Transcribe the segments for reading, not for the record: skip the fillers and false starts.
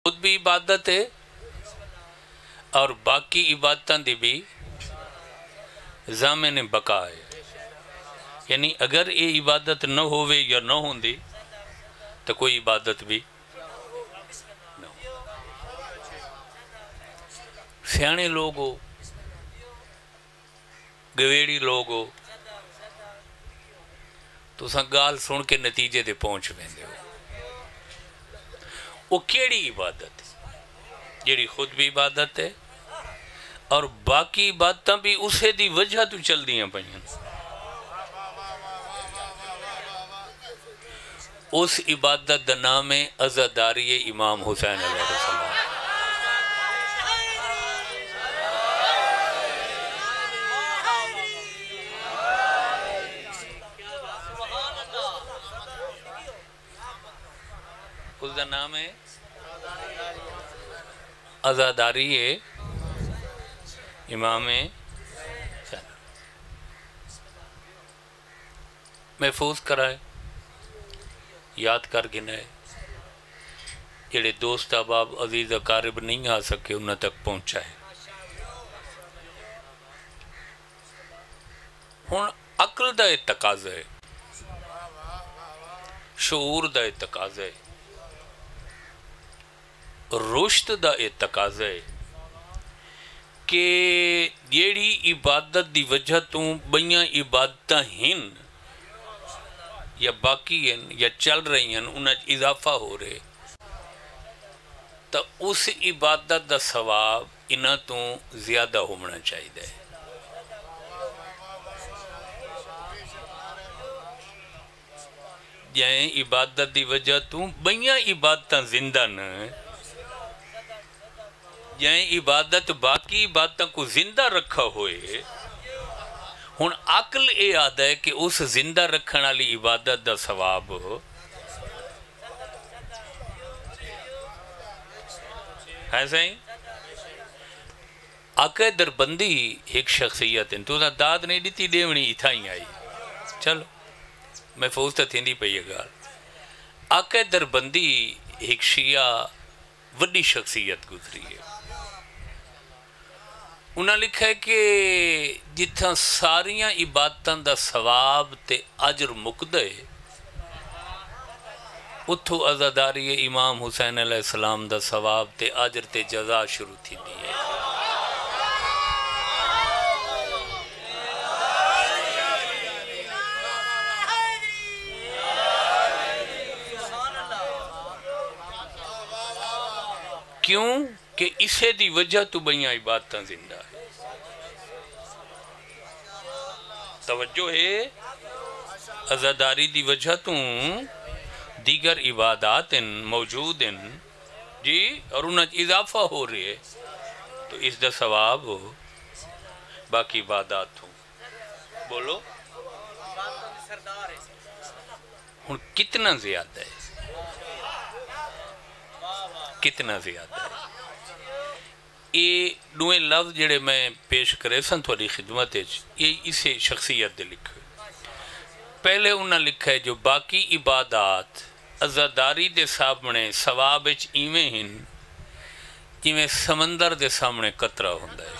خود بھی عبادت ہے اور باقی عبادتاں دی بھی ضامن بقا ہے. یعنی اگر یہ عبادت نہ ہوئے یا نہ ہوندی تو کوئی عبادت بھی نہ ہو. سیانے لوگ ہو، گویڑی لوگ ہو، تو سا گال سن کے نتیجے دے پہنچ ویندے ہو. وہ کیڑی عبادت ہے جیڑی خود بھی عبادت ہے اور باقی عبادتاں بھی اسے دی وجہ تو چل دیاں پہنچیں. اس عبادت دا نام ہے عزاداری امام حسین علیہ السلام. اس دا نام ہے عزاداری امام حسین. محفوظ کرائے، یاد کر گنائے. جڑے دوست احباب عزیز اقارب نہیں آ سکے انہاں تک پہنچائے. ہن عقل دا تقاضا ہے، شعور دا تقاضا ہے، رشد دا تقاضا ہے کہ جیڑی عبادت دی وجہ تو بیاں عبادتاں ہن یا باقی ہیں یا چل رہی ہیں انہیں اضافہ ہو رہے تو اس عبادت دا ثواب انہاں تو زیادہ ہونا چاہیے. جائیں عبادت دی وجہ تو بیاں عبادتاں زندہ نہ جائیں عبادت باقی عبادتاں کو زندہ رکھا ہوئے. ہن عقل اے آدھا ہے کہ اس زندہ رکھن والی عبادت دا ثواب ہے صحیح. آقا دربندی ایک شخصیت ہے تو داد نہیں دیتی دیونی اتھا ہی آئی. چلو محفوظ تا تھیندی پئی ہے گال. آقا دربندی ایک شیعہ وڈی شخصیت گزری ہے. انہاں لکھا ہے کہ جتھاں ساریاں عبادتاں دا ثواب تے اجر مقدہ ہے اتھو عزاداری امام حسین علیہ السلام دا ثواب تے اجر تے جزا شروع تھی دی ہے. کیوں کہ اسے دی وجہ تو بیاں عبادتاں زندہ ہے. توجہ ہے عزاداری دی وجہ تو دیگر عبادات موجود ہیں جی اور انہیں اضافہ ہو رہے ہے تو اس دا ثواب باقی عبادات ہوں. بولو ہن کتنا زیادہ ہے، کتنا زیادہ ہے. یہ دوئے لفظ جڑے میں پیش کرے سن تھوڑی خدمت ہے یہ اسے شخصیت دے لکھے. پہلے انہاں لکھا ہے جو باقی عبادات عزاداری دے سامنے ثواب اچ ایویں ہن جویں سمندر دے سامنے قطرہ ہوندا ہے.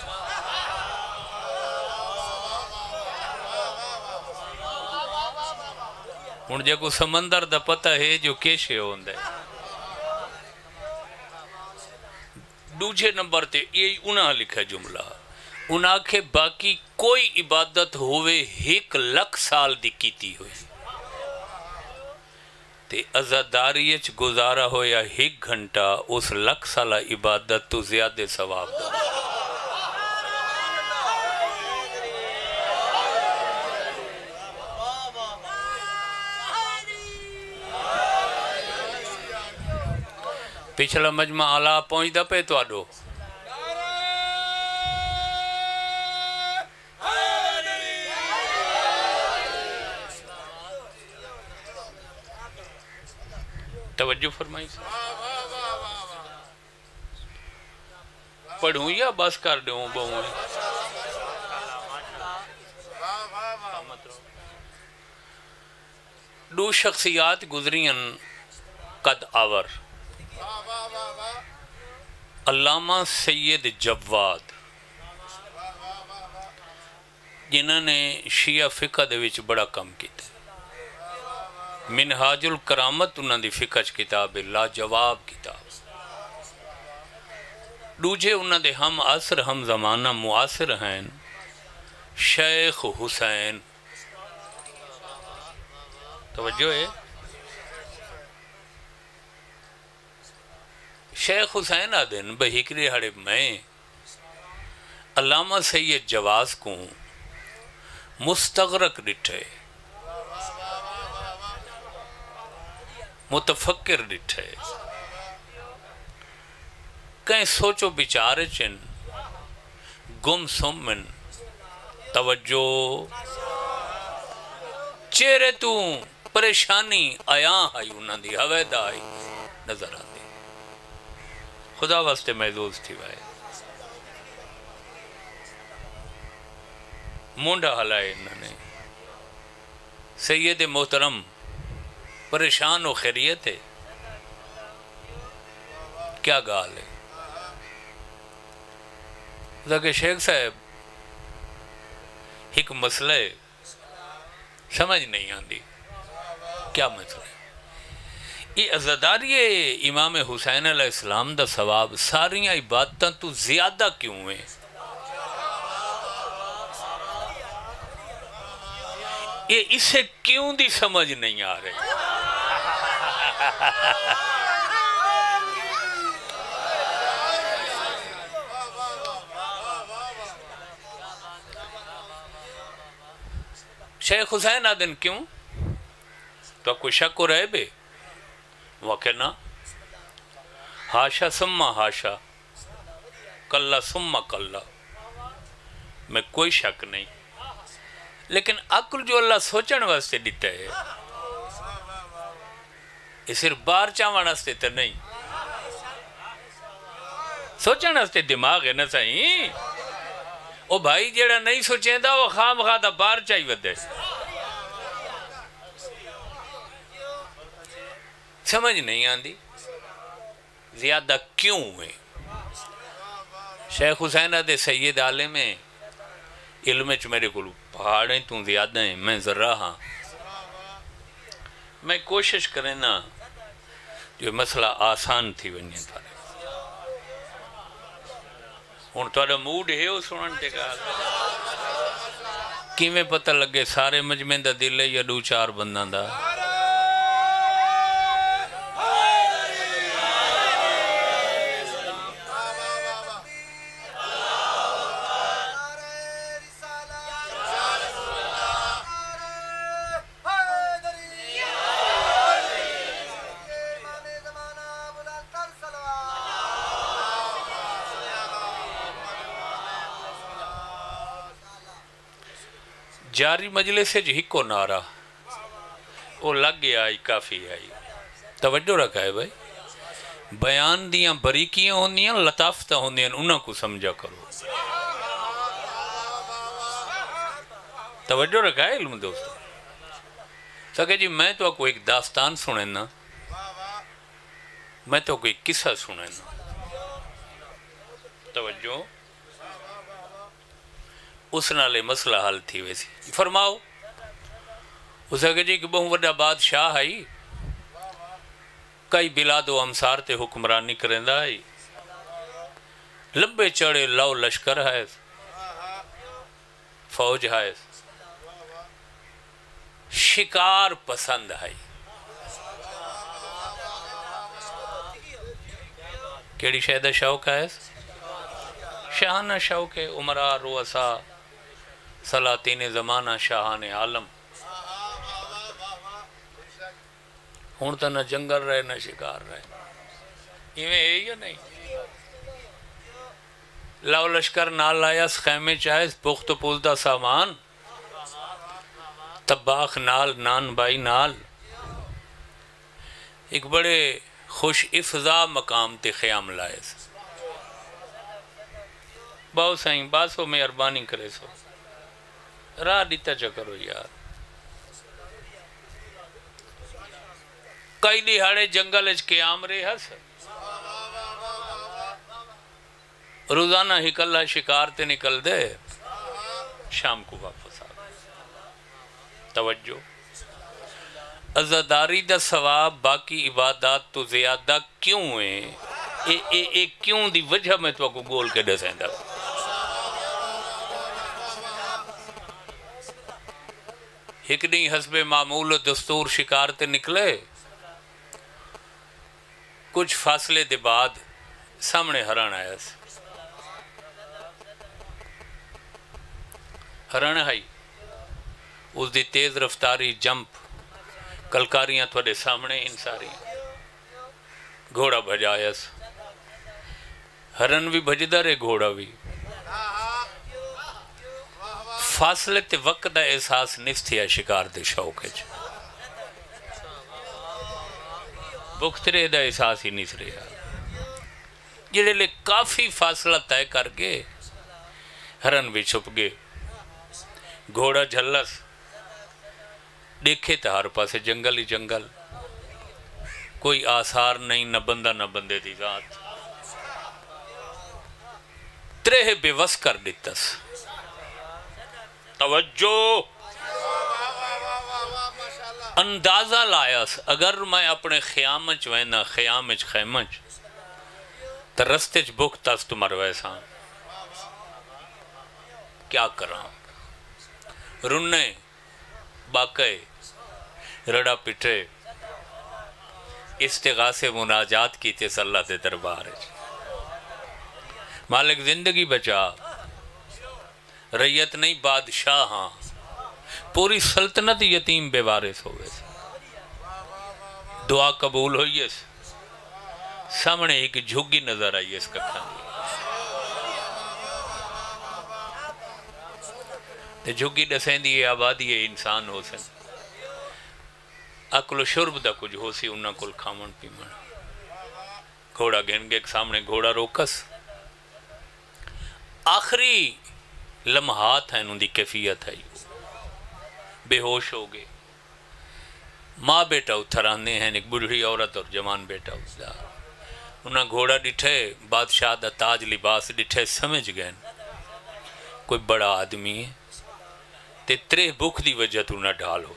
ہن جے کو سمندر دا پتہ ہے جو کیشے ہوندا ہے. دوجھے نمبر تے یہ انہاں لکھا جملہ انہاں کے باقی کوئی عبادت ہوئے 1,00,000 سال دی کیتی ہوئی تے عزاداری اچ گزارا ہویا 1 گھنٹہ اس 1,00,000 سالہ عبادت تو زیادہ ثواب دا. پچھلا مجمع آلہ پہنچ دا پہ تو آڈو توجہ فرمائی پڑھوں یا بس کر دوں بہوں. دو شخصیات گزرین قد آور علامہ سید جواد جنہوں نے شیعہ فقہ دے وچ بڑا کم کیتا منہاج الکرامت انہوں دی فقہ کتاب لا جواب کتاب دوجے انہوں دے ہم عصر ہم زمانہ معاصر ہیں شیخ حسین توجہ ہے شیخ حسین آدن بہکری ہڑے میں علامہ سید جواز کو مستغرق ڈٹھے متفکر ڈٹھے کہیں سوچو بچارے چن گم سمن توجہ چہرے تو پریشانی آیاں ہائی انہاں دی ہوید آئی نظر آتی خدا واسطے محظوظ تھی بھائی مونڈا ہلائے انہوں نے سید محترم پریشان و خیریت ہے کیا گال ہے کہ شیخ صاحب ایک مسئلہ ہے سمجھ نہیں آندی کیا مسئلہ ہے یہ عزداری امام حسین علیہ السلام دا ثواب ساریاں عبادتاں تو زیادہ کیوں ہیں یہ اسے کیوں دی سمجھ نہیں آ رہے شیخ حسین آدن کیوں تو کوئی شک ہو رہے بے واقع نا ہاشا سمہ ہاشا کلہ سمہ کلہ میں کوئی شک نہیں لیکن عقل جو اللہ سوچن واسطے دیتا ہے یہ صرف بار چاوان واسطے تو نہیں سوچن واسطے دماغ ہے نا صحیح او بھائی جیڑا نہیں سوچیں دا وہ خام خواہ دا بار چاہی ودے سمجھ نہیں آندی زیادہ کیوں ہوئے شیخ حسین دے سید عالم میں علم چ میرے کو پہاڑیں تو زیادہ ہیں میں ذرہ ہاں میں کوشش کریں نا جو مسئلہ آسان تھی ونی تھا ہون توڑا موڈ ہے وہ سنن تے کہا کیویں پتہ لگے سارے مجمع دا دل ہے یا دو چار بندان دا جاری مجلس سے جو ہکو نعرہ وہ لگ گیا آئی کافی آئی توجہ رکھا ہے بھائی بیان دیاں بریکیاں ہوندیاں لطافتہ ہوندیاں انہاں کو سمجھا کرو توجہ رکھا ہے علم دوستو سکے جی میں تو کو ایک داستان سنیں نا میں تو کوئی قصہ سنیں نا توجہ اس نالے مسئلہ حل تھی ویسی فرماؤ اسے کہ جی کہ بہت وڈا بادشاہ آئی کئی بلاد و امسار تے حکمرانی کرندہ آئی لمبے چڑے لو لشکر ہے فوج ہے شکار پسند ہے کیڑی شہدہ شوق ہے شاہانہ شوق ہے عمرہ رؤسا سلاطین زمانہ شاہان عالم ہون تا نہ جنگل رہے نہ شکار رہے ایویں ہے یا نہیں لو لشکر نال لائیس خیمے چاہیس پخت پوزدہ سامان طباخ نال نان بائی نال ایک بڑے خوش افضا مقام تے خیام لائیس باؤ سائیں باسو میں اربانی کرے سو راہ دیتا چکرو یار کئی دیہاڑے جنگل اچ قیام رہے ہس روزانہ ہی کلہ شکار تے نکل دے، شام کو واپس آ گئے۔ توجہ، عزاداری دا ثواب باقی عبادات تو زیادہ کیوں ہے؟ ایک کیوں دی وجہ میں تو کو گول کے دسیں دا۔ ایک نہیں حسب معمول و دستور شکار تے نکلے، کچھ فاصلے دے بعد سامنے ہرن آیا سی۔ ہرن آئی، اس دی تیز رفتاری جمپ، کلکاریاں تھوڑے سامنے ان ساری، گھوڑا بھجایا سی۔ ہرن بھی بھجدہ رہے، گھوڑا بھی۔ فاصلے تے وقت دا احساس نستیا شکار دے شوق ہے، بخترے دا احساس ہی نہیں رہا۔ جڑے لے کافی فاصلہ طے کر کے ہرن بھی چھپ گئے، گھوڑا جھلس، دیکھے تو ہر پاسے جنگل ہی جنگل، کوئی آثار نہیں، نہ بندہ نہ بندے دی ذات۔ ترہ بے وس کر دیتس۔ توجہ، اندازہ لائس اگر میں اپنے خیامچ وینا خیامچ خیمچ تو رستےچ بکتاس تمہار ویسا کیا کراں؟ رنے باقے رڑا پٹے استغاثے مناجات کی تیس اللہ دے دربار ہے۔ مالک زندگی بچا، ریت نہیں بادشاہ، ہاں پوری سلطنت یتیم بے وارث ہوئے، دعا قبول ہوئی ہے۔ سامنے ایک جھگی نظر آئی اس کا کھانے، تے جھگی ڈسیں دیئے آبادی ہے انسان ہو سن، اکل و شرب دا کچھ ہو سی انہاں کل کھامن پیمن۔ گھوڑا گھن گے سامنے گھوڑا روکس، آخری لمحات ہیں انہوں دی کیفیت ہے، بے ہوش ہو گئے۔ ماں بیٹا اتھرانے ہیں، ایک بڑھڑی عورت اور جوان بیٹا اتھرا، انہاں گھوڑا ڈٹھے، بادشاہ دا تاج لباس ڈٹھے، سمجھ گئے کوئی بڑا آدمی ہے، تے ترے بھوک دی وجہ تو نہ ڈھال ہو۔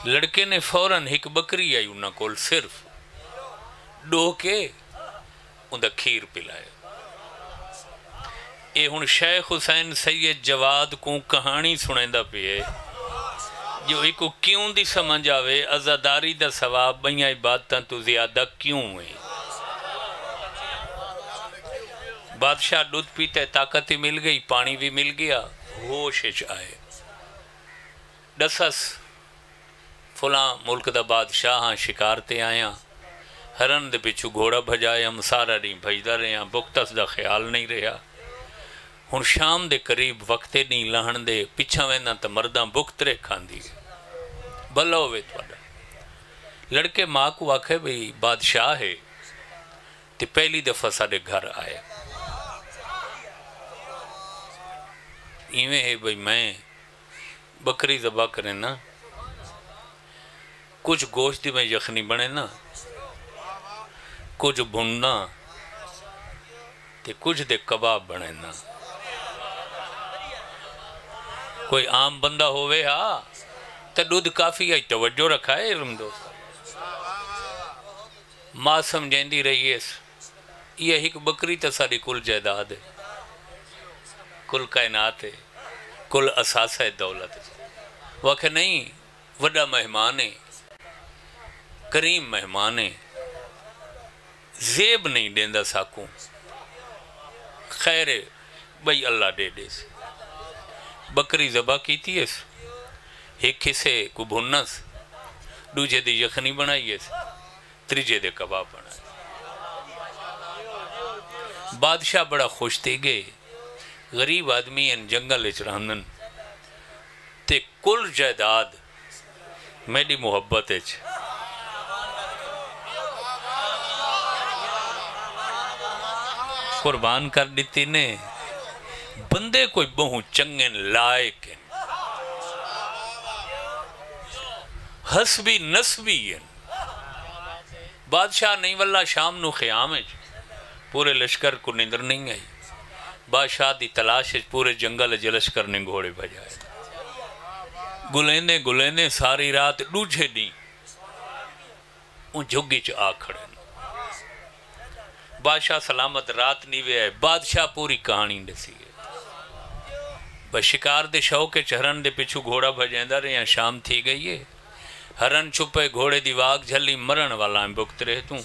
لڑکے نے فوراً ایک بکری آئی انہاں کول، صرف ڈو کے اندھا کھیر پلائے۔ اے ہن شیخ حسین سید جواد کو کہانی سنائندہ پہ جو ایک کو کیوں دی سمجھ آوے، عزاداری دا ثواب بھئیاں عبادتاں تو زیادہ کیوں ہوئے؟ بادشاہ دودھ پیتے طاقت ہی مل گئی، پانی بھی مل گیا، ہوش آئے۔ دسس فلاں ملک دا بادشاہ ہاں شکارتے آیاں، ہرن دے پچھو گھوڑا بھجایا، مسارا نہیں بھجدہ رہے ہیں، بکتس دا خیال نہیں رہا۔ ہن شام دے قریب وقتے نہیں لہن دے پچھا وینا تا مرداں بکترے کھان دی بھلا ہوئے توڑا۔ لڑکے ماں کو آکھے بھئی بادشاہ ہے، تے پہلی دفعہ ساڑے گھر آئے۔ ایویں ہے بھئی میں بکری ذبح کریں نا، کچھ گوشت میں یخنی بنے نا، کچھ بھننا، تے کچھ دے کباب بنے نا۔ کوئی عام بندہ ہوئے ہاں تو دودھ کافی ہے، توجہ رکھا ہے علم دو۔ ماں سمجھیں دی رہی ہے یہ ایک بکری تا ساری کل جائیداد ہے، کل کائنات ہے، کل اساس ہے دولت ہے۔ واقع نہیں، وڈا مہمان ہے، کریم مہمان ہے، زیب نہیں دیندہ ساکوں، خیر ہے بھئی اللہ دے دے سے۔ بکری ذبح کی تھی اس، ایک حصے کو بھنس، دوجہ دے یخنی بنائی اس، تریجے دے کباب بنائی۔ بادشاہ بڑا خوش تھے گئے، غریب آدمی ان جنگل اچرہنن، تے کل جائیداد میری محبت ہے۔ قربان کر دیتی نے، بندے کوئی بہت چنگن لائق ہیں، حسبی نسبی ہیں۔ بادشاہ نہیں واللہ شام نو خیام ہے، پورے لشکر کو نیندر نہیں آئی. بادشاہ دی تلاش پورے جنگل لشکر نے گھوڑے بجائے. گلیندے گلیندے ساری رات ڈوجھے نہیں ان جھگی چ آ کھڑے. بادشاہ سلامت رات نہیں وے. بادشاہ پوری کہانی دسی ہے. بس شکار دے شوق چہرن دے پچھو گھوڑا بھجیندہ رہے. شام تھی گئی ہے. ہرن چھپے گھوڑے دی واگ جھلی مرن والا بکت رہے توں.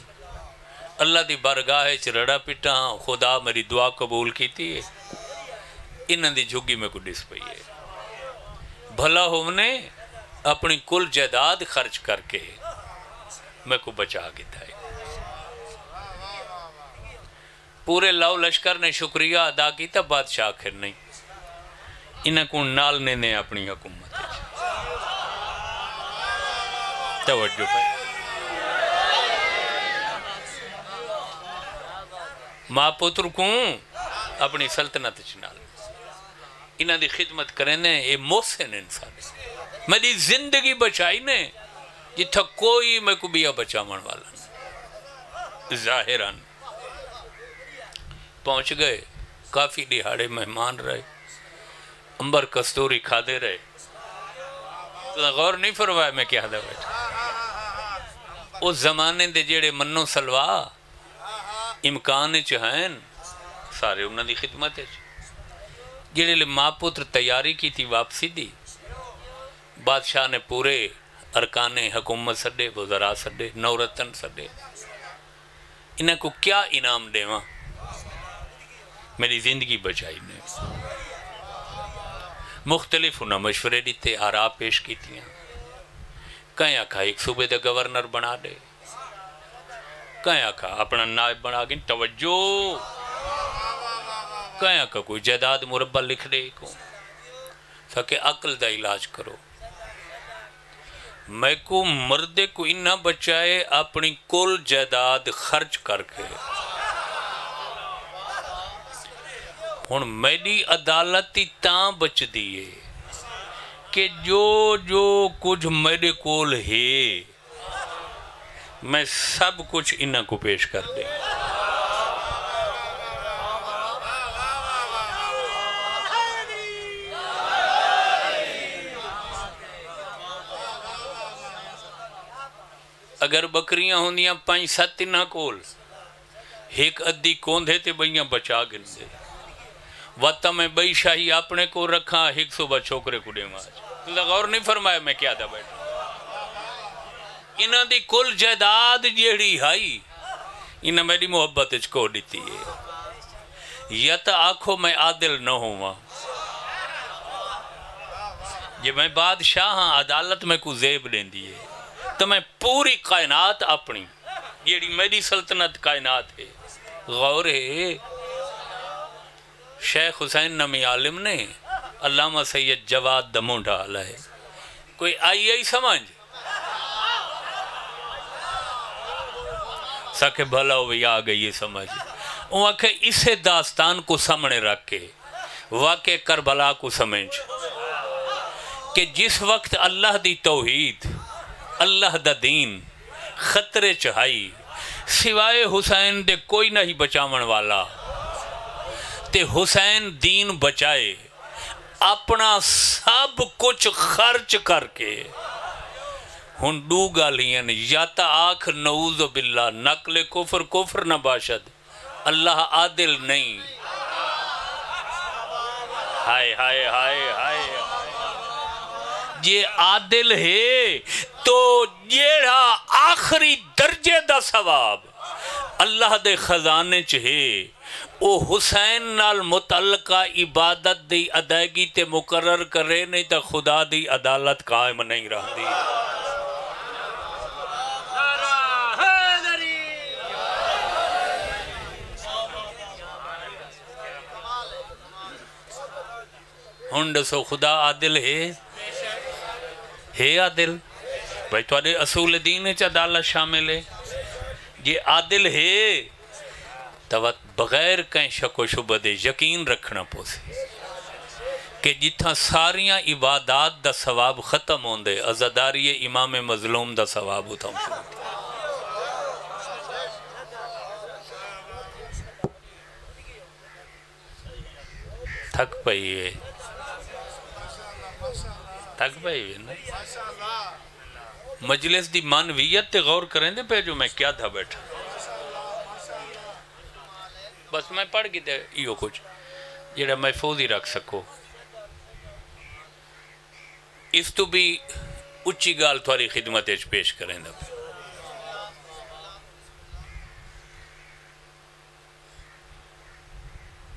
اللہ دی بارگاہ چ رڑا پٹا. خدا میری دعا قبول کیتی ہے. انہاں دی جھگی میں کو ڈس پئی ہے. بھلا ہونے اپنی کل جائیداد خرچ کر کے میں کو بچا گیا ہے. پورے لو لشکر نے شکریہ ادا کیتا. بادشاہ آخر نہیں انہاں کو نال نے اپنی حکومت. توجہ پہ ماں پتر کو اپنی سلطنت چنال انہاں دی خدمت کریں نے. اے محسن انسان میری زندگی بچائی نے جتھا کوئی میں کو بیا بچاون والا نہیں. ظاہراً پہنچ گئے. کافی دہاڑے مہمان رہے. امبر کستوری کھا دے رہے. غور نہیں فرمایا میں کیا دا بیٹھا. اس زمانے دے جیڑے منو سلوا امکان چہین سارے انہاں دی خدمت ہے. جیڑے لے ماں پتر تیاری کی تھی واپسی دی. بادشاہ نے پورے ارکان حکومت سڈے. وزراء سڈے. نورتن سڈے. انہاں کو کیا انعام دے وہاں. میری زندگی بچائی نے. مختلف انہاں مشورے دیتے. آراء پیش کی تھی. کہیں آکھا ایک صوبے دے گورنر بنا دے. کہیں آکھا اپنا نائب بنا گئے. توجہ. کہیں آکھا کوئی جائیداد مربع لکھ دے کو تاکہ عقل دا علاج کرو. میں کو مردے کو انہا بچائے اپنی کل جائیداد خرچ کر کے. ہن میری عدالتی تاں بچ دیئے کہ جو کچھ میرے کول ہے میں سب کچھ انہاں کو پیش کر دیں. اگر بکریاں ہوندیاں 5-7 انہاں کول ایک ادھی کوندھے تے بھئیاں بچا گن دے. وقتا میں بئی شاہی اپنے کو رکھا 100 چھوکرے کو دے ماج. غور نہیں فرمایا میں کیا دا بیٹھا. انہاں دی کل جائیداد جیڑی ہائی انہاں میری محبت کو دیتی ہے. یا تا آنکھوں میں عادل نہ ہوا. یہ میں بادشاہ ہاں عدالت میں کو زیب دیں دیئے تو میں پوری کائنات اپنی جیڑی میری سلطنت کائنات ہے. غور ہے شیخ حسین نمی عالم نے علامہ سید جواد دموں ڈالا ہے. کوئی آئی سمجھ سکے بھلا ہوئی آگئی یہ سمجھ. وہاں کہ اسے داستان کو سامنے رکھ کے واقع کربلا کو سمجھ کہ جس وقت اللہ دی توحید اللہ دا دین خطرے چڑھائی سوائے حسین دے کوئی نہیں بچاون والا. تے حسین دین بچائے اپنا سب کچھ خرچ کر کے. ہن دو گالیاں یا تا آنکھ نعوذ باللہ نقل کفر کفر نہ باشد. اللہ عادل نہیں. ہائے ہائے ہائے ہائے. یہ عادل ہے تو جیڑا آخری درجے دا ثواب اللہ دے خزانے چہے او حسین نال متعلقہ عبادت دی ادائیگی تے مقرر کرے نہیں تا خدا دی عدالت قائم نہیں رہ دی. ہنڈ سو خدا عادل ہے عادل. بھائی تو آدھے اصول دین چا عدالت شامل ہے. یہ عادل ہے تو بغیر کہیں شک و شبہ دے یقین رکھنا پوسے کہ جتھا ساریاں عبادات دا ثواب ختم ہوندے عزاداری امام مظلوم دا ثواب ہوتا ہوں. تھک پئی ہے نا مجلس دی معنویت تے غور کریں دے پہ جو میں کیا تھا بیٹھا بس میں پڑھ گی دے یہ کچھ جڑا محفوظ ہی رکھ سکو اس تو بھی اچھی گال تھوڑی خدمت پیش کریں دے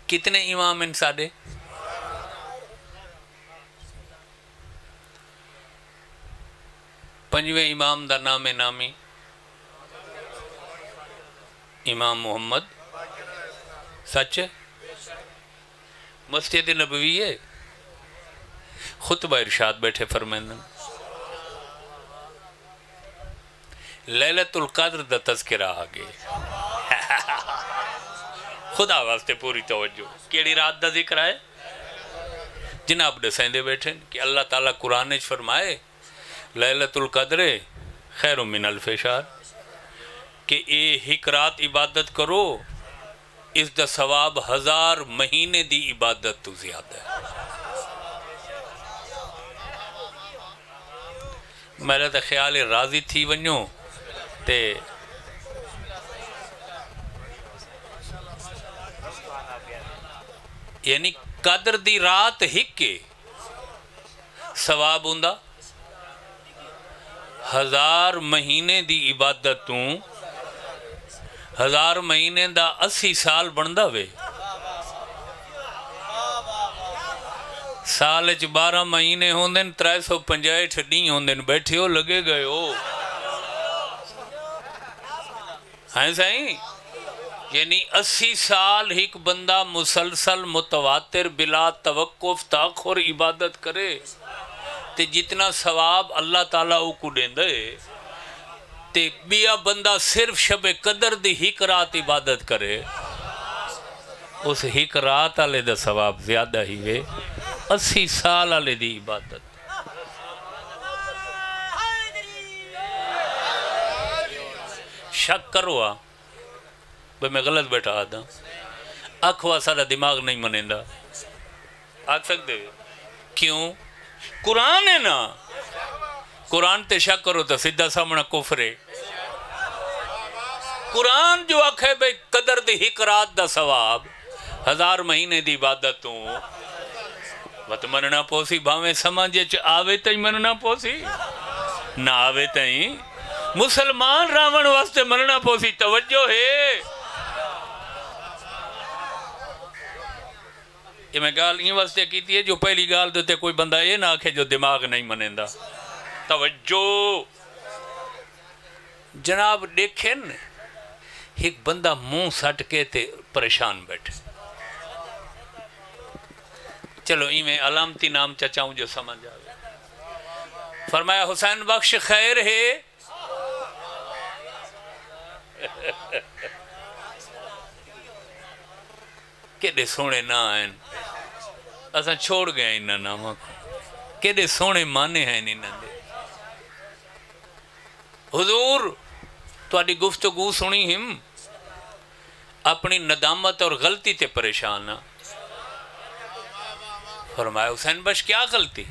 کتنے امام ان سادے پنجویں امام دا نام نامی امام محمد سچ ہے مسجد نبوی ہے خطبہ ارشاد بیٹھے فرمائندن لیلۃ القدر دا تذکرہ آگے خدا واسطے پوری توجہ کیڑی رات دا ذکر ہے جناب دے سیندے بیٹھے کہ اللہ تعالیٰ قرآن فرمائے لیلۃ القدر خیر من الف شہر کہ اے ہک رات عبادت کرو اس دا ثواب 1000 مہینے دی عبادت تو زیادہ ہے میرا تا خیال راضی تھی ونیوں تے یعنی قدر دی رات ہکے ثواب ہوندہ 1000 مہینے دی عبادتوں 1000 مہینے دا 80 سال بندہ وے سال 12 مہینے ہوندن 365 ڈی ہوندن بیٹھے ہو لگے گئے ہو ہیں سائیں یعنی 80 سال ایک بندہ مسلسل متواتر بلا توقف تاخر عبادت کرے تے جتنا ثواب اللہ تعالیٰ کو دیں دے تے بیا بندہ صرف شب قدر دی ہک رات عبادت کرے اس ہک رات آلے دا ثواب زیادہ ہی وے 80 سال آلے دی عبادت شک کرو بھئی میں غلط بیٹھا آدھا اکھوا سارا دماغ نہیں منیندہ آج سکتے کیوں قرآن ہے نا قرآن تے شک کرو تو سدھا سامنا کفر ہے قرآن جو آکھے بھئی قدر دی ہک رات دا ثواب 1000 مہینے دی عبادتوں وقت مننا پوسی بھاویں سمجھے آوے تائیں مننا پوسی نہ آوے تائیں مسلمان راون واسطے مننا پوسی توجہ ہے یہ میں گال یہ واسطے کیتی ہے جو پہلی گال دیتے کوئی بندہ یہ نہ آکھے جو دماغ نہیں منیندہ توجہ جناب دیکھیں ایک بندہ منہ سٹ کے تے پریشان بیٹھے چلو میں علامتی نام چاہوں جو سمجھ آئے فرمایا حسین بخش خیر ہے کیڑے سونے نہ آئیں اساں چھوڑ گئے انہاں نامہ کو کیڑے سونے مانے ہیں انہاں دے حضور تواڈی گفتگو سنی ہم اپنی ندامت اور غلطی تے پریشان ہاں فرمایا حسین بخش کیا غلطی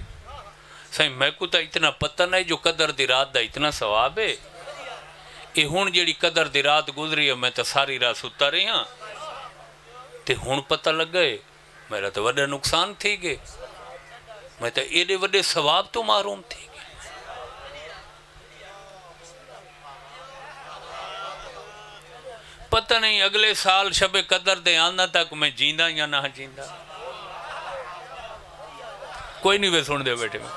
سائیں میں کو تا اتنا پتہ نہیں جو قدر دی رات دا اتنا ثواب ہے یہ ہون جیڑی قدر دی رات گزری ہے میں تا ساری رات ستا رہی ہاں تے ہون پتہ لگ گئے میرا تو وڈا نقصان تھی گئے میں تو ایڈے وڈے ثواب تو معروم تھی گئے پتہ نہیں اگلے سال شب قدر دے آنا تک میں جیندہ یا نہ جیندہ کوئی نہیں وہ سن دے بیٹے میں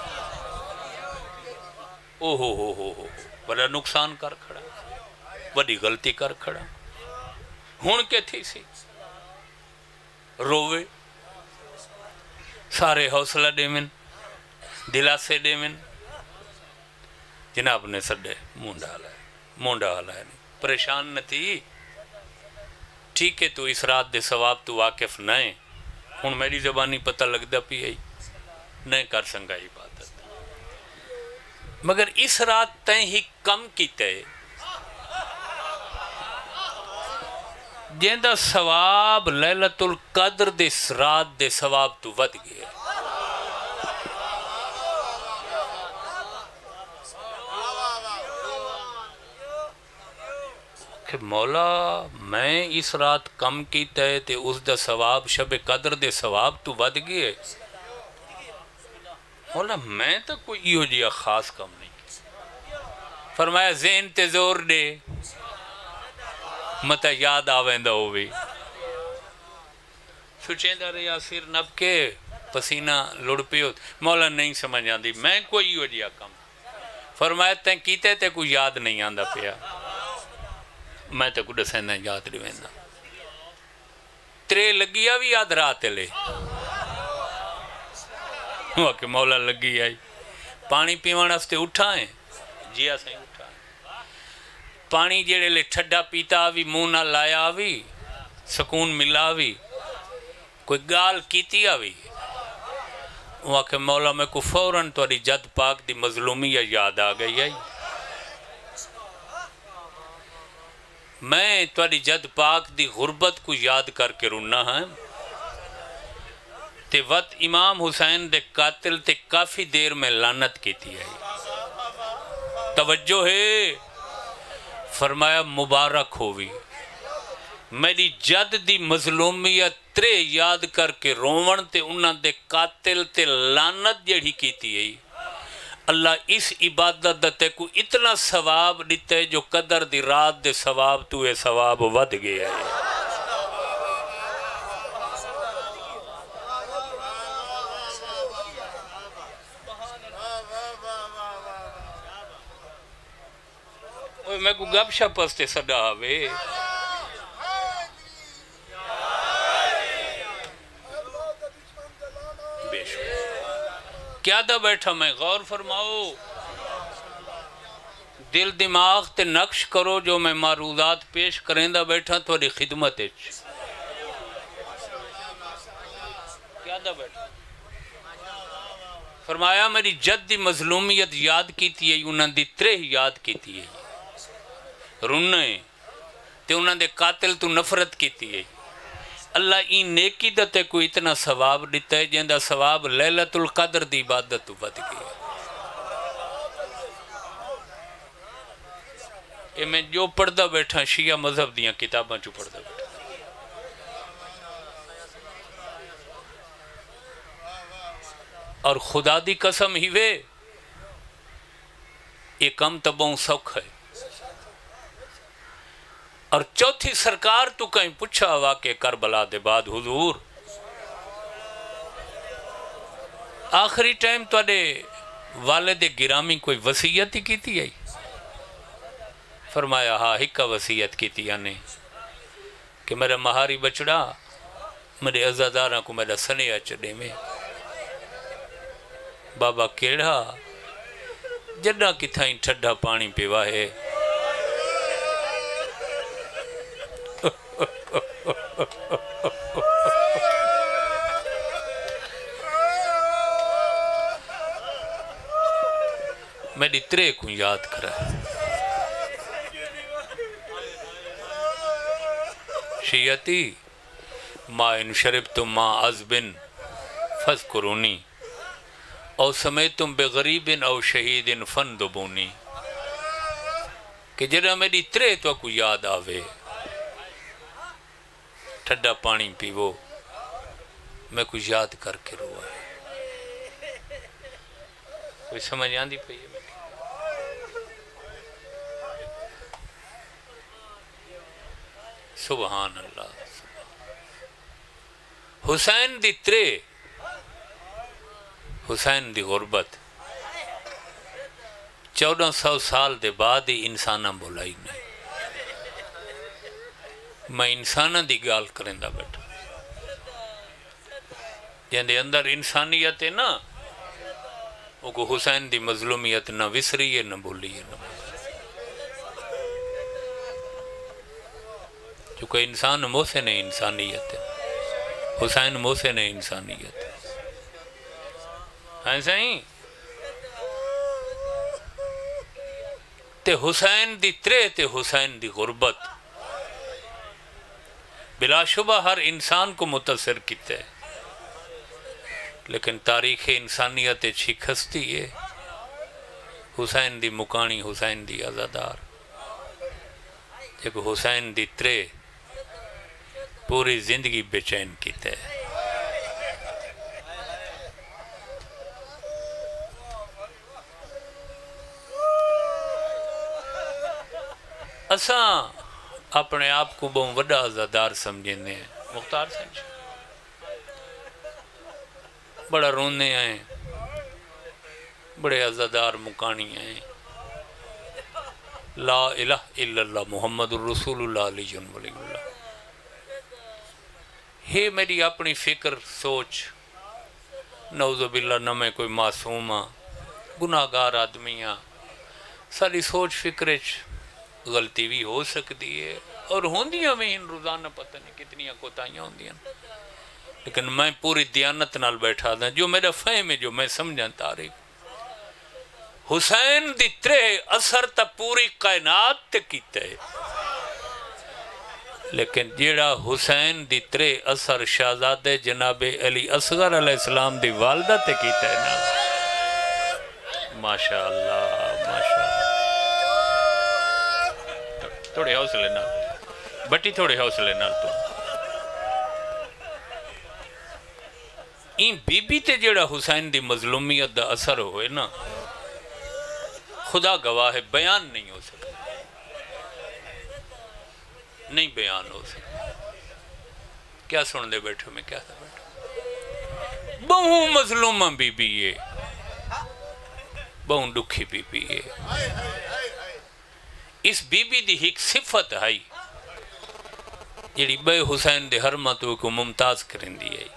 اوہ بڑا نقصان کر کھڑا بڑی غلطی کر کھڑا ہون کے تھی سی روے سارے حوصلہ دے من دلاسے دے من جناب نے سڈے مونڈا حالا ہے پریشان نہ تھی ٹھیک ہے تو اس رات دے ثواب تو واقف نہ ہے ہون میری زبانی پتہ لگ دا پی ہے نہیں کر سنگا عبادت مگر اس رات تین ہی کم کی تے جیندہ ثواب لیلت القدر دے رات دے ثواب تو ود گیا کہ مولا میں اس رات کم کیتا ہے تے اس دا ثواب شب قدر دے ثواب تو ود گئے مولا میں تو کوئی ایو جیا خاص کم نہیں فرمایا ذہن تے زور دے متا یاد آویندہ ہوئی سوچیندہ رہا سر نب کے پسینہ لڑ پیو مولا نہیں سمجھ آندی میں کوئی ایو جیا کم فرمایا تین کیتے تے کوئی یاد نہیں آندہ پیا میں تے کو دسیندہ یاد ریویندہ ترے لگیا بھی یاد رات لے وہ کہ مولا لگی آئی پانی پیوانا ستے اٹھائیں جیا سائیں اٹھائیں پانی جیڑے لے ٹھڈا پیتا آوی منہ نہ لایا آوی سکون ملا آوی کوئی گال کیتی آوی وہ کہ مولا میں کو فوراں توڑی جد پاک دی مظلومی یاد آ گئی آئی میں توڑی جد پاک دی غربت کو یاد کر کے روننا ہے تے وقت امام حسین دے قاتل تے کافی دیر میں لعنت کیتی ہے توجہ ہے فرمایا مبارک ہوئی میری جد دی مظلومیت ترے یاد کر کے روون تے انہاں دے قاتل تے لعنت جڑی کیتی ہے اللہ اس عبادت دتے کو اتنا ثواب دیتے ہے جو قدر دی رات دے ثواب تو اے ثواب ود گیا ہے میں کو گب شپ پستے صدا آوے بے شکر کیا دا بیٹھا میں غور فرماؤ دل دماغ تے نقش کرو جو میں معروضات پیش کریں دا بیٹھا توڑی خدمت ہے کیا دا بیٹھا فرمایا میری جد دی مظلومیت یاد کیتی ہے انہاں دی ترے یاد کیتی ہے رننے تے انہاں دے قاتل تو نفرت کیتی ہے اللہ این نیکی دتے کو اتنا ثواب دیتا ہے جندہ ثواب لیلت القدر دی عبادت تو بد گئی یہ میں جو پڑھدا بیٹھا شیعہ مذہب دیاں کتاباں چو پڑھدا بیٹھا اور خدا دی قسم ہی وے یہ کم تبوں سوکھ ہے اور چوتھی سرکار تو کہیں پچھا ہوا کہ کربلا دے بعد حضور آخری ٹائم تو اڈے والد گرامی کوئی وسیعت ہی کی تھی آئی فرمایا ہاں ہکا وسیعت کی تھی آنے کہ میرا مہاری بچڑا میرے عزاداراں کو میرا سنیا چڑے میں بابا کیڑا جڑا کی تھائیں ٹھڈا پانی پیوا ہے میری ترے کو یاد کرا شیعتی ما ان شربتم ما عذبن فذکرونی او سمیتم بغریب او شہید فندبونی کہ جڑا میری ترے تو کو یاد آوے ٹھڈا پانی پیو میں کو یاد کر کے روا ہے کوئی سمجھ آندی پئی ہے سبحان اللہ حسین دی ترے حسین دی غربت 1400 سال دے بعد ہی انسانہ بولائی نہیں میں انسانہ دی گال کریں دا بیٹھا جہاں اندر انسانیت ہے نا وہ کو حسین دی مظلومیت نہ وسری ہے نہ بولی ہے چونکہ انسان محسن انسانیت ہے حسین محسن انسانیت ہے ایسا ہی تے حسین دی ترے تے حسین دی غربت بلا شبہ ہر انسان کو متاثر کیتا ہے، لیکن تاریخ انسانیت چھک ہستی ہے حسین دی مکانی، حسین دی عزادار، ایک حسین دی ترے پوری زندگی بے چین کیتا ہے۔ اساں اپنے آپ کو بہت وڈا عزادار سمجھنے ہیں، مختار سمجھ بڑا رونے ہیں، بڑے عزادار مکانی ہیں، لا الہ الا اللہ محمد الرسول اللہ علیہ ولی اللہ۔ یہ میری اپنی فکر سوچ، نعوذ باللہ نہ میں کوئی معصوم ہاں، گناہگار آدمی ہاں، ساری سوچ فکرچ غلطی بھی ہو سکتی ہے، اور ہوندیاں میں ان روزانہ پتہ نہیں کتنی کوتاہیاں ہوندیاں، لیکن میں پوری دیانت نال بیٹھا تھا، جو میرا فہم ہے، جو میں سمجھا تاریخ حسین دی ترے اثر تا پوری کائنات تے کیتا ہے، لیکن جیڑا حسین دی ترے اثر شہزادے جناب علی اصغر علیہ السلام دی والدہ تے کیتا ہے نا، ماشاءاللہ ماشاءاللہ۔ تھوڑے حوصلے نال بٹی، تھوڑے حوصلے نال تو این بی بی تے جیڑا حسین دی مظلومیت دا اثر ہوئے نا، خدا گواہ ہے بیان نہیں ہو سکتا، نہیں بیان ہو سکتا۔ کیا سن دے بیٹھو میں کیا تھا بیٹھو، بہوں مظلومہ بی بی ہے، بہوں دکھی بی بی ہے۔ اس بی بی دی ایک صفت ہے جیڑی بے حسین دے حرمتوں کو ممتاز کرن دی ہے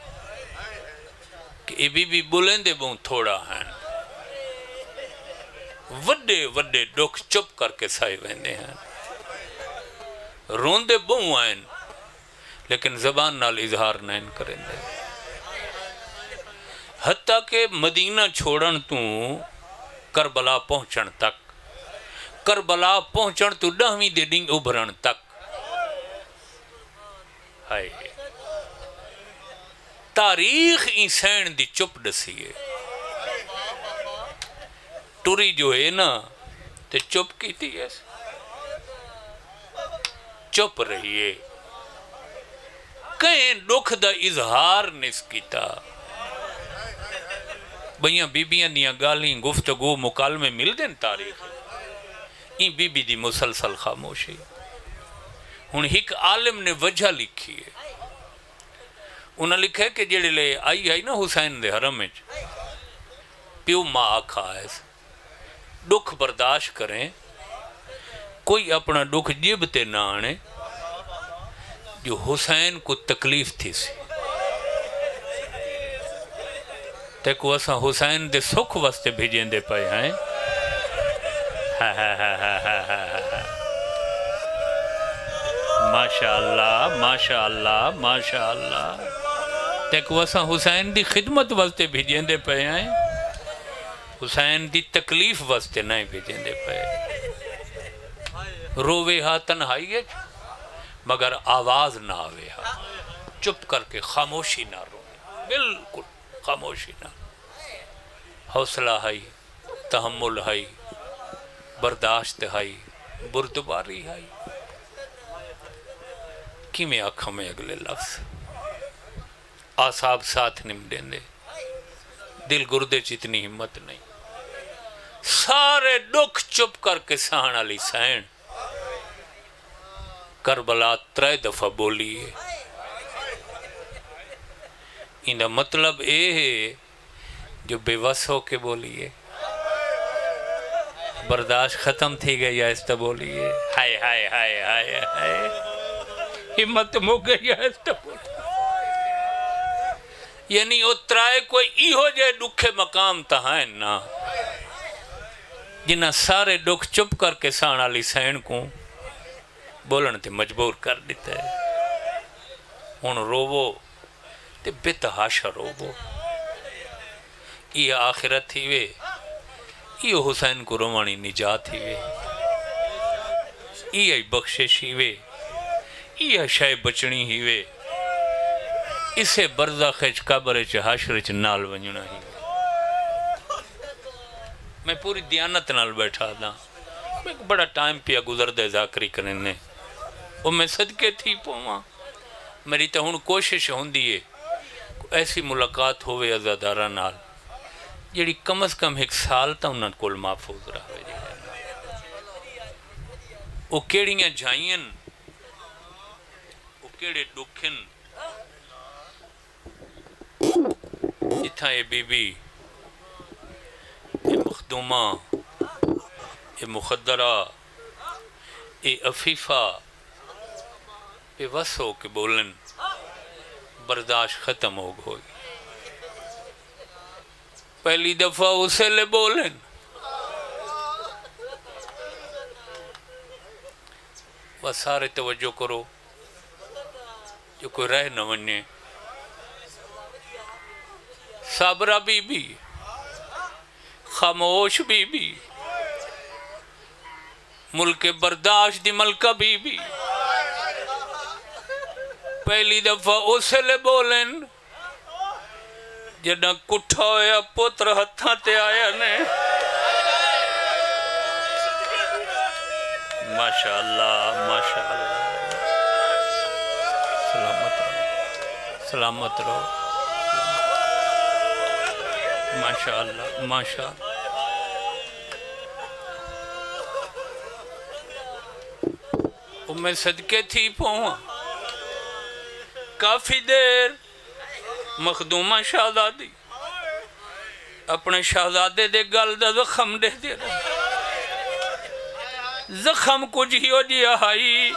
کہ یہ بی بی بلندے بہوں تھوڑا ہیں، وڈے وڈے دکھ چپ کر کے سائے ویندے ہیں، روندے بہوں ہیں لیکن زبان نال اظہار نہیں کریں دے، حتیٰ کہ مدینہ چھوڑن تو کربلا پہنچن تک، کربلا پہنچن تو 10ویں دے ڈنگ ابھرن تک، ہائے تاریخ انسان دی چپ ڈسی ہے، ٹوری جو ہے نا تے چپ کی تھی ایسے چپ رہیے، کہیں دکھ دا اظہار نس کیتا، بھئیاں بی بیاں دیاں گالیں گفتگو مکالمے مل دیں تاریخ، این بی بی دی مسلسل خاموشی۔ ہن ایک عالم نے وجہ لکھی ہے، انہاں لکھا ہے کہ جڑے لے آئی نا حسین دے حرم میں پیو ماں آکھا ہے، دکھ برداشت کریں، کوئی اپنا دکھ جیب تے نہ آنے، جو حسین کو تکلیف تھی سی تے کو اساں حسین دے سکھ واسطے بھیجیں دے پائے ہیں، ماشاءاللہ ماشاءاللہ ماشاءاللہ، تے کو اساں حسین دی خدمت واسطے بھیجیں دے پائے ہیں، حسین دی تکلیف واسطے نہیں بھیجیں دے پائے، روے ہاں تنہائی ہے مگر آواز نہ آوے ہاں، چپ کر کے خاموشی نہ روے، بالکل خاموشی نہ، حوصلہ ہے، تحمل ہے، برداشت ہے، بردباری ہے، کی میں آنکھوں میں اگلے لفظ آساب ساتھ نم دیں دے، دل گردے چتنی ہمت نہیں، سارے دکھ چپ کر کے سہن علی سین، کربلا 3 دفعہ بولی ہے، انہا مطلب اے ہے جو بے وس ہو کے بولی ہے، برداشت ختم تھی گئی ایستا بولی ہے، ہائے ہائے ہائے ہائے ہائے، ہمت مو گئی ایستا بولی، یعنی اترائے کوئی ایہو جے دکھے مقام تہائیں نا، جنہاں سارے دکھ چپ کر کے سان علی سین کو بولن تے مجبور کر دیتا ہے، ہن روو تے بے تحاشا روو، یہ آخرت ہی وے، یہ حسین کو روانی نجات ہی وے، یہ بخشش ہی وے، یہ شے بچنی ہی وے اسے برزخ قبر حشر نال ونجنا ہی میں پوری دیانت نال بیٹھا دا میں بڑا ٹائم پیا گزر دے ذاکری کرنے وہ میں صدقے تھی پوما میری تو ہن کوشش ہوندی ہے ایسی ملاقات ہوئے عزادارہ نال جیڑی کم از کم ایک سال تا انہاں کول محفوظ رہا ہے وہ کیڑیاں جائیں وہ کیڑے ڈکھن جتھا یہ بی بی یہ مخدومہ یہ مخدرہ یہ عفیفہ یہ وس ہو کے بولن برداشت ختم ہو گئی پہلی دفعہ اسے لے بولن وہ سارے توجہ کرو جو کوئی رہ نہ وننے صابرہ بی بی خاموش بی بی ملک برداشت دی ملکہ بی بی پہلی دفعہ اسے لے بولن جنہ کٹھا ہویا پتر ہتھاں تے آیا نے ماشاءاللہ ماشاءاللہ سلامت رہو سلامت رہو ماشاءاللہ ماشاءاللہ میں صدقے تھی پہواں کافی دیر مخدومہ شہزادی اپنے شہزادے دے گل دا زخم دے دے رہا زخم کچھ ہی ہو جی آئی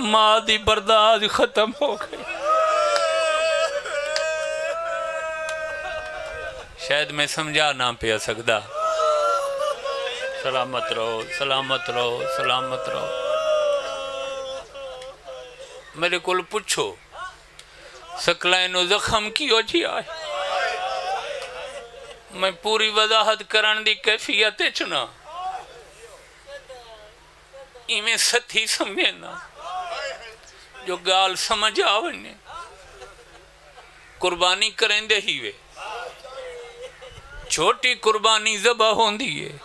ماں دی برداشت ختم ہو گئی شاید میں سمجھا نہ پیا سکدا سلامت رہو سلامت رہو سلامت رہو میرے کول پوچھو سکلائن و زخم کی ہو جی آئے میں پوری وضاحت کرن دی کیفیت چنا ایمیں ستھی سمجھنا جو گال سمجھ آونے قربانی کریں دے ہی وے چھوٹی قربانی ذبح ہوندی ہے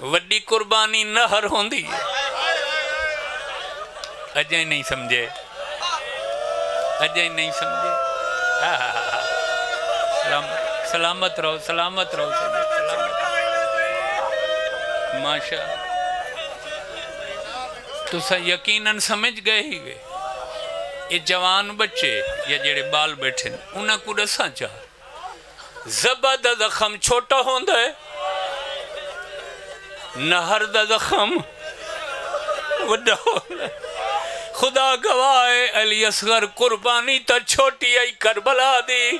وڈی قربانی نہر ہوندی ہے اجائیں نہیں سمجھے اجائیں نہیں سمجھے سلامت رہو سلامت رہو ماشاء تو سا یقیناً سمجھ گئے ہی گئے یہ جوان بچے یا جڑے بال بیٹھے انہاں کو دساں چاہ زبا دا زخم چھوٹا ہوندہ ہے نہر دا زخم وڈا ہوندہ ہے خدا گواہ علی اصغر قربانی تا چھوٹی آئی کربلا دی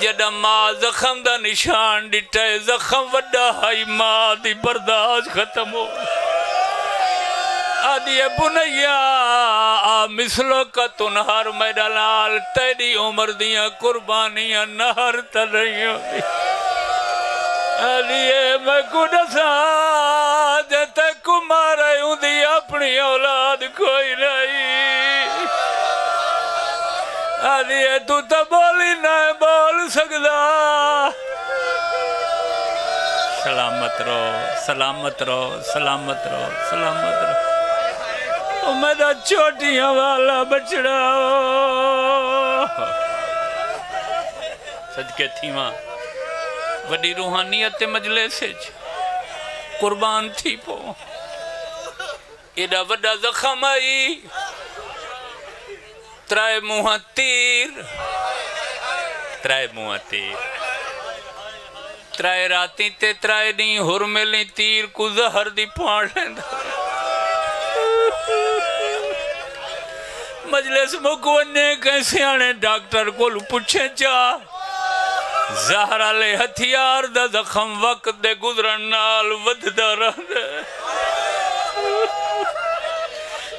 جدہ ماں زخم دا نشان ڈٹا ہے زخم وڈا آئی ماں دی برداشت ختم ہو آدھی بنیا آ مثلوں کا تنہر میرا لال تیری عمر دیاں قربانیاں نہر تر رہی ہوتی آدھی میں کڈسا جتے کمارے ہوں دی اپنی اولاد کوئی نہیں آدھی تو تا بولی نہ بول سکدا سلامت رہو سلامت رہو سلامت رہو سلامت رہو میرا چھوٹیاں والا بچڑا صدقے تھی ماں وڈی روحانیت مجلس قربان تھی پو ایڈا وڈا زخم آئی ترائے موہاں تیر ترائے موہاں تیر ترائے راتی تے ترائے نہیں ہرملی تیر کو زہر دی پاڑ لیندہ مجلس مکونے کیسے آنے ڈاکٹر کو پوچھے چاہ زہرہ لے ہتھیار دا زخم وقت دے گزرن نال ود دا رہ دے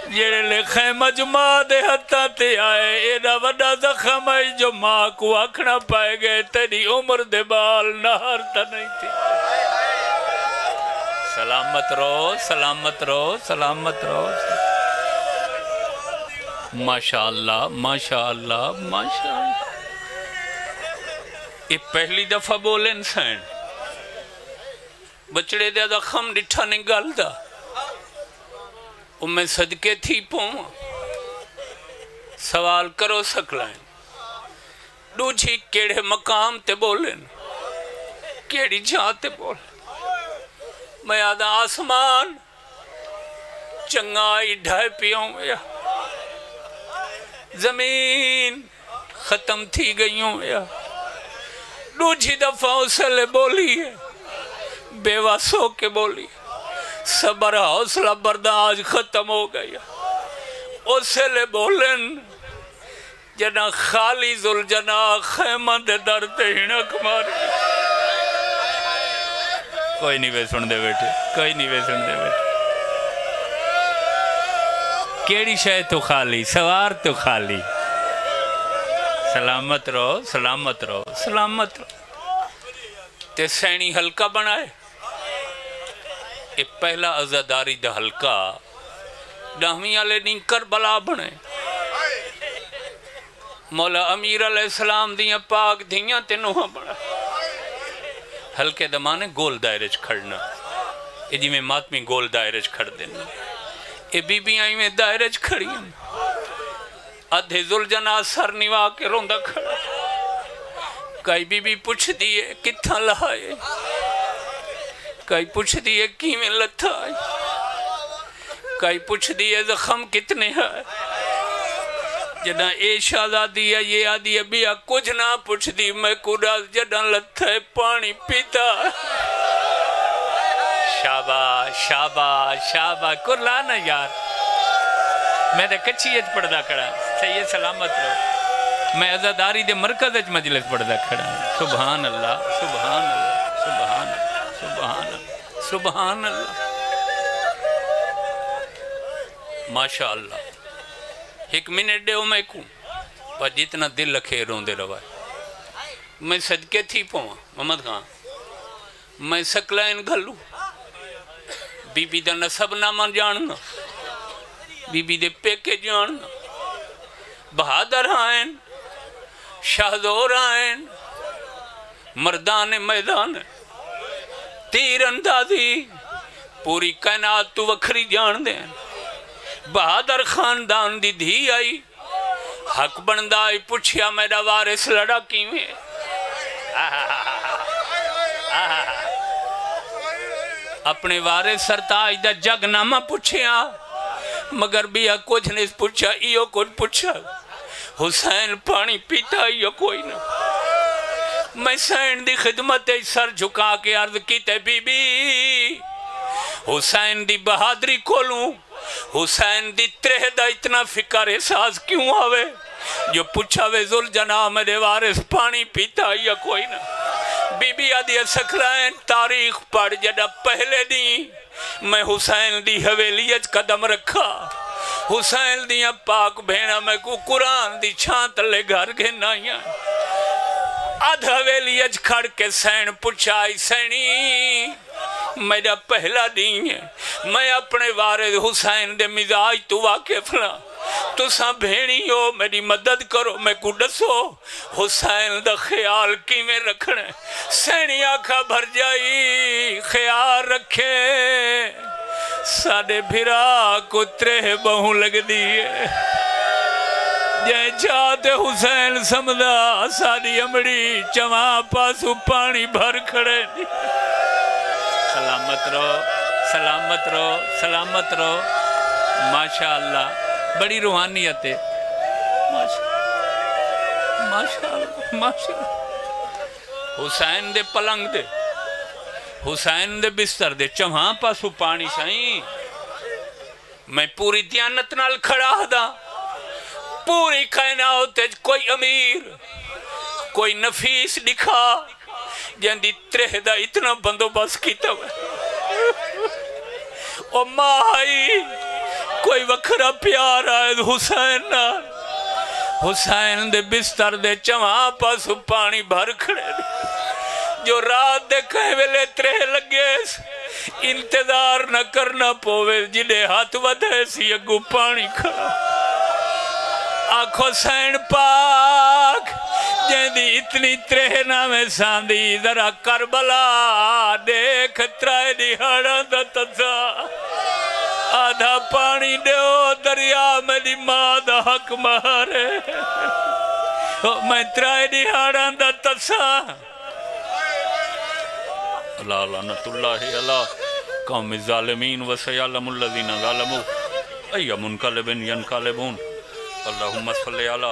جیڑے لے خیمہ جو ماں دے ہتھا تے آئے ایڈا وڈا زخم آئی جو ماں کو آکھنا پائے گئے تیری عمر دے بال نہر تا نہیں تھی سلامت رہو سلامت رہو سلامت رہو. ماشاء اللہ ماشاء اللہ ماشاء اللہ. یہ پہلی دفعہ بولیں سین بچڑے دے زخم ڈٹھا نہیں گل دا میں صدقے تھی پوں سوال کرو سکلائیں دوجھی کیڑے مقام تے بولیں کیڑی جاتے بولیں. میں آدھا آسمان چنگائی ڈھائے پیوں یا زمین ختم تھی گئیوں یا دوجھی دفعہ اسلے بولی ہے بیوہ سو کے بولی صبر حوصلہ برداشت ختم ہو گیا. اسلے بولن جنا خالی ذوالجنا خیمہ دے در تے ہنک ماری. کوئی نہیں بے سن دے بیٹھے کوئی نہیں بے سن دے بیٹھے. کیڑی شے تو خالی سوار تو خالی. سلامت رہو سلامت رہو سلامت رہو. تے سینی حلقہ بنائے یہ پہلا عزاداری دا حلقہ ڈاہویں علیہ نہیں کربلا بنے. مولا امیر علیہ السلام دیاں پاک دیاں تے نوہاں بنا حلقے دمانے گول دائرج کھڑنا. یہ جی میں ماتمی گول دائرج کھڑ دینا. یہ بی بی آئی میں دائرج کھڑی ہیں ادھے ذوالجنا سر نوا کے روندہ کھڑا. کئی بی بی پوچھ دیئے کتھاں لہائے کئی پوچھ دیئے کیمیں لتھائے کئی پوچھ دیئے زخم کتنے ہے. جدہ اے شہزادی ہے یہ آدھی ہے بیا کچھ نہ پوچھ دی میں کڑا جدہ لتھائے پانی پیتا. شاباش شاباش شاباش کرلانا یار. میں دے کچھیت پڑھدا کھڑا سید سلامت رہو. میں عزاداری دے مرکز اچ مجلس پڑھدا کھڑا. سبحان اللہ سبحان اللہ سبحان اللہ سبحان اللہ سبحان اللہ. ماشاءاللہ ایک منٹ دے ہو میں کوں پر جتنا دل لکھے روندے روائے. میں صدقے تھی پہواں محمد خان میں سکلائن گھلوں بی بی دا نصب نامہ جاننا بی بی دے پیکے جاننا بہادر آئین شہدور آئین مردان میدان تیر اندازی پوری کائنات تو وکھری جان دیں. بہادر خاندان دی دھی آئی حق بندائی پوچھیا میرا وارث لڑا کیویں. اپنے وارث سرتاج دا جگ نامہ پوچھیا مگر بیا کچھ نہیں پوچھا ایو کچھ پوچھا. حسین پانی پیتا ایو کوئی نہ. میں حسین دی خدمت سر جھکا کے عرض کیتے بی بی حسین دی بہادری کھولوں حسین دی ترہ دا اتنا فکر احساس کیوں آوے جو پوچھا وے ذوالجنا میرے وارث پانی پیتا یا کوئی نہ. بی بی آدھی سکھلائیں تاریخ پڑھ جڑا پہلے دی میں حسین دی حویلیت قدم رکھا. حسین دیاں پاک بھینا میں کو قرآن دی چھانت لے گھر کے نائیاں آدھ حویلیت کھڑ کے سین پوچھائی سینی میرا پہلا دین ہے میں اپنے وارث حسین دے مزاج تو واقف نہ تو ساں بھینی ہو میری مدد کرو میں کو ڈسو حسین دا خیال کی میں رکھنے. سینی آنکھا بھر جائی خیال رکھے ساڑے بھرا کو ترہ بہوں لگ دیئے جائیں چاہتے حسین سمدہ ساڑی امڑی چماں پاسو پانی بھر کھڑے. سلامت رہو سلامت رہو سلامت رہو. ماشاءاللہ بڑی روحانیت ہے. ماشاءاللہ ماشاءاللہ. حسین دے پلنگ دے حسین دے بستر دے چمہاں پاسو پانی سائیں میں پوری دیانت نال کھڑا دا. پوری کائنات کوئی امیر کوئی نفیس دکھا جن دی ترہ دا اتنا بندوبست کیتا ہوئے. او مائی کوئی وکھرا پیار آئے حسین نال. حسین دے بستر دے چمہاں پاسو پانی بھر کھڑے جو رات دے کہیں ویلے ترہ لگے انتظار نہ کرنا پوے جنہیں ہاتھ ودھے سی اگو پانی کھڑا آنکھو سین پاک جیندی اتنی ترہنا میں ساندی ذرا کربلا دیکھ ترائے دی ہڑاں دا تزا آدھا پانی دیو دریا میری ماں دا حق مارے میں ترائے دی ہڑاں دا تزا اللہ لعنت اللہ اللہ قوم الظالمین وسیعلم الذین ظالموا ای منقلب ینقلبون اللہم صلی علی